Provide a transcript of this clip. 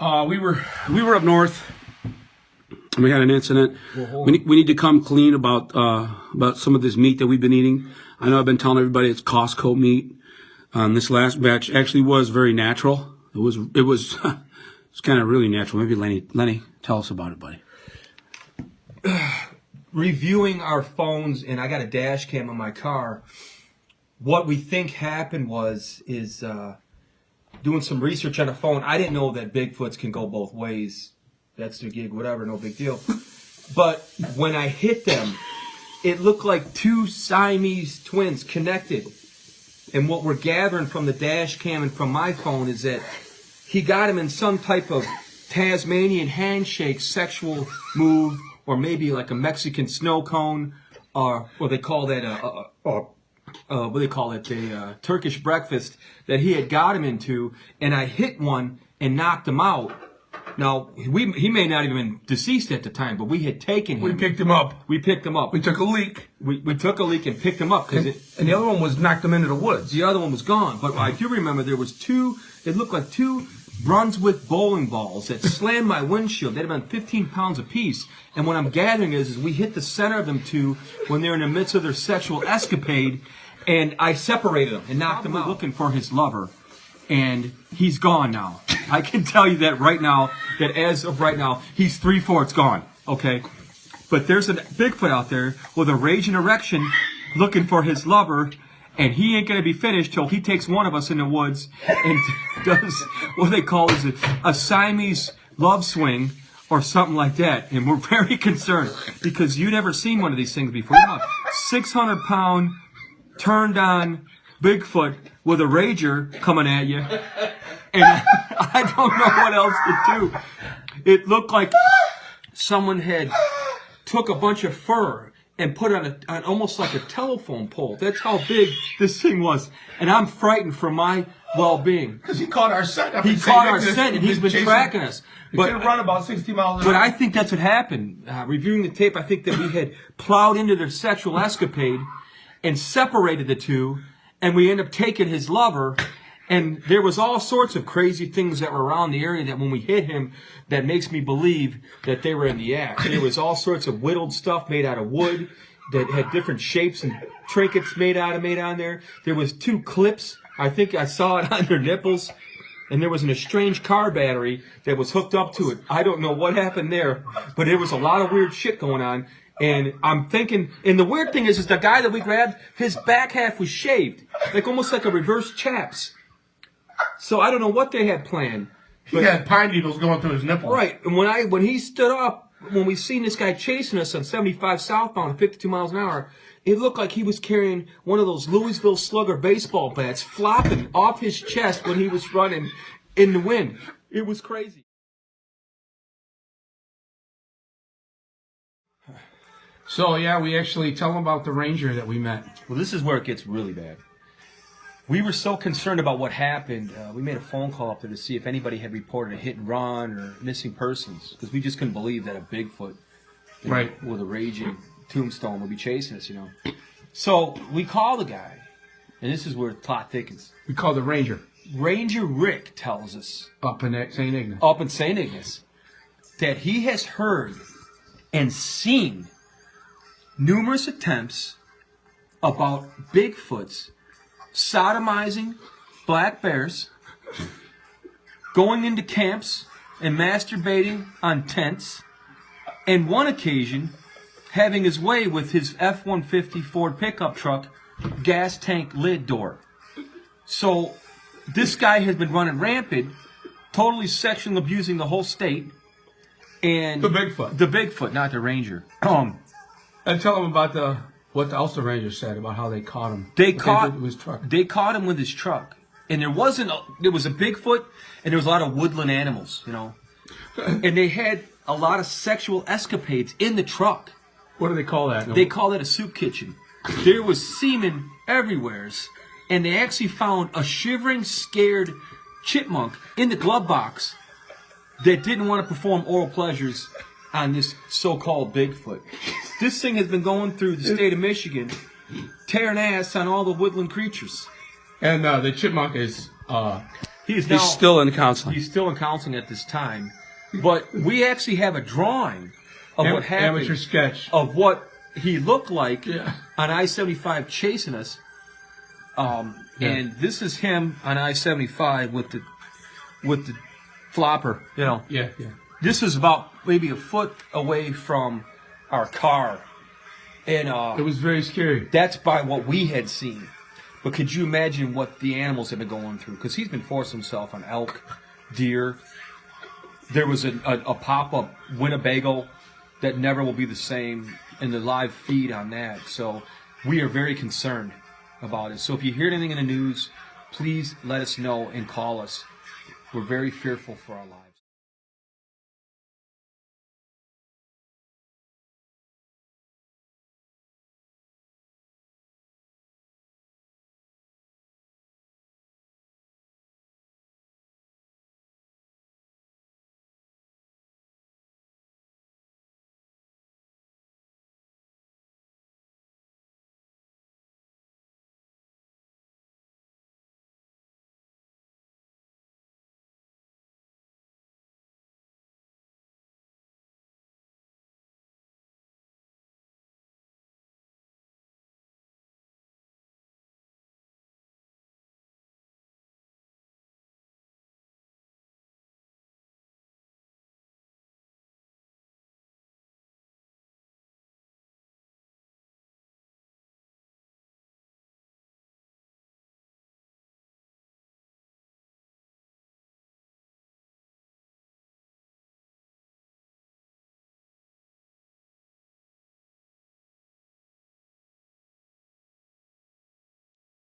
We were up north, and we had an incident. We need to come clean about some of this meat that we've been eating. I know I've been telling everybody it's Costco meat. This last batch actually was very natural. It was it's kind of really natural. Maybe Lenny, tell us about it, buddy. Reviewing our phones, and I got a dash cam on my car. What we think happened is doing some research on the phone. I didn't know that Bigfoots can go both ways. That's their gig, whatever, no big deal. But when I hit them, it looked like two Siamese twins connected. And what we're gathering from the dash cam and from my phone is that he got him in some type of Tasmanian handshake sexual move, or maybe like a Mexican snow cone, or they call that what they call it, the Turkish breakfast that he had got him into, and I hit one and knocked him out. Now, he may not even been deceased at the time, but we had taken him. We picked him up. We picked him up. We took a leak. We took a leak and picked him up. And the other one was knocked him into the woods. The other one was gone. But I do remember there was two, it looked like two Brunswick bowling balls that slammed my windshield. They'd have been 15 pounds apiece. And what I'm gathering is we hit the center of them two when they're in the midst of their sexual escapade, and I separated them and knocked them out. Looking for his lover, and he's gone now. I can tell you that right now, that as of right now, he's 3/4 gone, okay? But there's a Bigfoot out there with a raging erection looking for his lover, and he ain't going to be finished till he takes one of us in the woods and does what they call a Siamese love swing or something like that. And we're very concerned because you've never seen one of these things before. 600-pound, turned on Bigfoot with a rager coming at you. And I don't know what else to do. It looked like someone had took a bunch of fur and put it on almost like a telephone pole. That's how big this thing was. And I'm frightened for my well-being. Because he caught our scent. He caught our scent, and he's been tracking us. But he could run about 60 miles an hour. But I think that's what happened. Reviewing the tape, I think that we had plowed into their sexual escapade and separated the two, and we ended up taking his lover. And there was all sorts of crazy things that were around the area that when we hit him, that makes me believe that they were in the act. There was all sorts of whittled stuff made out of wood that had different shapes and trinkets made on there. There was two clips. I think I saw it on their nipples. And there was an estranged car battery that was hooked up to it. I don't know what happened there, but there was a lot of weird shit going on. And I'm thinking, and the weird thing is the guy that we grabbed, his back half was shaved, like almost like a reverse chaps. So I don't know what they had planned. He had pine needles going through his nipples. Right. And when he stood up, when we seen this guy chasing us on 75 southbound at 52 miles an hour, it looked like he was carrying one of those Louisville Slugger baseball bats flopping off his chest when he was running in the wind. It was crazy. So, yeah, we actually tell them about the ranger that we met. Well, this is where it gets really bad. We were so concerned about what happened, we made a phone call up there to see if anybody had reported a hit and run or missing persons, because we just couldn't believe that a Bigfoot with a raging tombstone would be chasing us, So we call the guy, and this is where the plot thickens. We call the ranger. Ranger Rick tells us, Up in St. Ignace. Up in St. Ignace, that he has heard and seen numerous attempts about Bigfoots sodomizing black bears, going into camps and masturbating on tents, and one occasion having his way with his F-150 Ford pickup truck gas tank lid door. So this guy has been running rampant, totally sexually abusing the whole state. And the Bigfoot. The Bigfoot, not the ranger. And tell him about what the Ulster Rangers said about how they caught him. They caught his truck. They caught him with his truck, and there was a Bigfoot, and there was a lot of woodland animals, and they had a lot of sexual escapades in the truck. What do they call that? They call that a soup kitchen. There was semen everywhere, and they actually found a shivering, scared chipmunk in the glove box that didn't want to perform oral pleasures on this so-called Bigfoot. This thing has been going through the state of Michigan, tearing ass on all the woodland creatures. And the chipmunk is He's still in counseling. He's still in counseling at this time. But we actually have a drawing of what happened. Amateur sketch. Of what he looked like Yeah. on I-75 chasing us. And this is him on I-75 with the flopper, you know. Yeah. This is about maybe a foot away from our car. And It was very scary. that's by what we had seen. But could you imagine what the animals have been going through? Because he's been forcing himself on elk, deer. There was a pop-up Winnebago that never will be the same in the live feed on that. So we are very concerned about it. So if you hear anything in the news, please let us know and call us. We're very fearful for our lives.